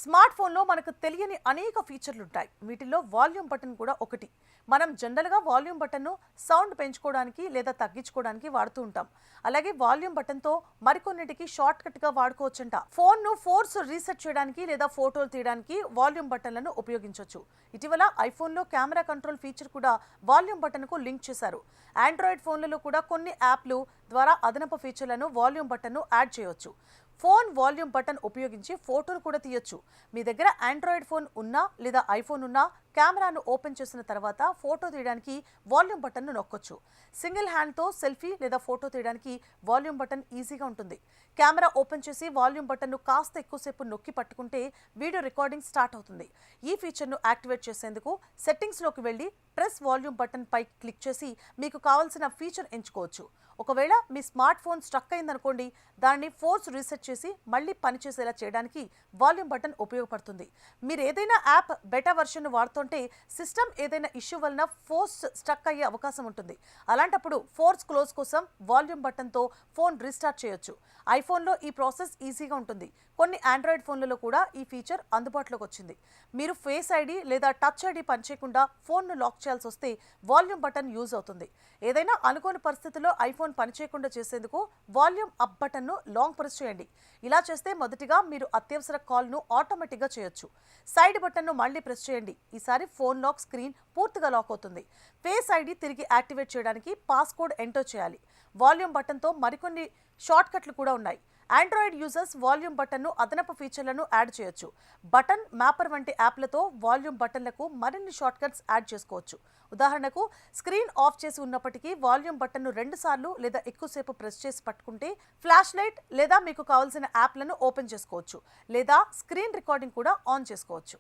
Smart ఫోన్లో మనకు తెలియని అనేక ఫీచర్లు ఉంటాయి. వీటిల్లో వాల్యూమ్ బటన్ కూడా ఒకటి. మనం జనరల్గా వాల్యూమ్ బటన్ను సౌండ్ పెంచుకోవడానికి లేదా తగ్గించుకోవడానికి వాడుతూ ఉంటాం. అలాగే వాల్యూమ్ బటన్తో మరికొన్నిటికి షార్ట్ కట్గా వాడుకోవచ్చంట. ఫోన్ను ఫోర్స్ రీసెట్ చేయడానికి లేదా ఫోటోలు తీయడానికి వాల్యూమ్ బటన్లను ఉపయోగించవచ్చు. ఇటీవల ఐఫోన్లో కెమెరా కంట్రోల్ ఫీచర్ కూడా వాల్యూమ్ బటన్కు లింక్ చేశారు. ఆండ్రాయిడ్ ఫోన్లలో కూడా కొన్ని యాప్లు ద్వారా అదనపు ఫీచర్లను వాల్యూమ్ బటన్ను యాడ్ చేయవచ్చు. ఫోన్ వాల్యూమ్ బటన్ ఉపయోగించి ఫోటోలు కూడా తీయొచ్చు. మీ దగ్గర ఆండ్రాయిడ్ ఫోన్ ఉన్నా లేదా ఐఫోన్ ఉన్నా కెమెరాను ఓపెన్ చేసిన తర్వాత ఫోటో తీయడానికి వాల్యూమ్ బటన్ను నొక్కొచ్చు. సింగిల్ హ్యాండ్తో సెల్ఫీ లేదా ఫోటో తీయడానికి వాల్యూమ్ బటన్ ఈజీగా ఉంటుంది. కెమెరా ఓపెన్ చేసి వాల్యూమ్ బటన్ను కాస్త ఎక్కువసేపు నొక్కి పట్టుకుంటే వీడియో రికార్డింగ్ స్టార్ట్ అవుతుంది. ఈ ఫీచర్ను యాక్టివేట్ చేసేందుకు సెట్టింగ్స్లోకి వెళ్ళి ప్రెస్ వాల్యూమ్ బటన్ పై క్లిక్ చేసి మీకు కావాల్సిన ఫీచర్ ఎంచుకోవచ్చు. ఒకవేళ మీ స్మార్ట్ ఫోన్ స్ట్రక్ అయిందనుకోండి, దాన్ని ఫోర్స్ రీసెట్ చేసి మళ్ళీ పనిచేసేలా చేయడానికి వాల్యూమ్ బటన్ ఉపయోగపడుతుంది. మీరు ఏదైనా యాప్ బెటా వర్షన్ వాడుతుంటే సిస్టమ్ ఏదైనా ఇష్యూ వలన ఫోర్స్ స్ట్రక్ అయ్యే అవకాశం ఉంటుంది. అలాంటప్పుడు ఫోర్స్ క్లోజ్ కోసం వాల్యూమ్ బటన్తో ఫోన్ రీస్టార్ట్ చేయొచ్చు. ఐఫోన్లో ఈ ప్రాసెస్ ఈజీగా ఉంటుంది. కొన్ని ఆండ్రాయిడ్ ఫోన్లలో కూడా ఈ ఫీచర్ అందుబాటులోకి వచ్చింది. మీరు ఫేస్ ఐడి లేదా టచ్ ఐడి పనిచేయకుండా ఫోన్ను లాక్ చేయాల్సి వస్తే వాల్యూమ్ బటన్ యూజ్ అవుతుంది. ఏదైనా అనుకోని పరిస్థితుల్లో ఐఫోన్ పనిచేయకుండా చేసేందుకు వాల్యూమ్ అప్ బటన్ను లాంగ్ ప్రెస్ చేయండి. ఇలా చేస్తే మొదటిగా మీరు అత్యవసర కాల్ను ఆటోమేటిక్గా చేయొచ్చు. సైడ్ బటన్ను మళ్ళీ ప్రెస్ చేయండి. ఈసారి ఫోన్ లాక్ స్క్రీన్ పూర్తిగా లాక్ అవుతుంది. ఫేస్ ఐడి తిరిగి యాక్టివేట్ చేయడానికి పాస్కోడ్ ఎంటర్ చేయాలి. వాల్యూమ్ బటన్తో మరికొన్ని షార్ట్ కట్లు కూడా ఉన్నాయి. ఆండ్రాయిడ్ యూజర్స్ వాల్యూమ్ బటన్ను అదనపు ఫీచర్లను యాడ్ చేయొచ్చు. బటన్ మ్యాపర్ వంటి యాప్లతో వాల్యూమ్ బటన్లకు మరిన్ని షార్ట్ కట్స్ యాడ్ చేసుకోవచ్చు. ఉదాహరణకు స్క్రీన్ ఆఫ్ చేసి ఉన్నప్పటికీ వాల్యూమ్ బటన్ను 2 సార్లు లేదా ఎక్కువసేపు ప్రెస్ చేసి పట్టుకుంటే ఫ్లాష్ లైట్ లేదా మీకు కావాల్సిన యాప్లను ఓపెన్ చేసుకోవచ్చు లేదా స్క్రీన్ రికార్డింగ్ కూడా ఆన్ చేసుకోవచ్చు.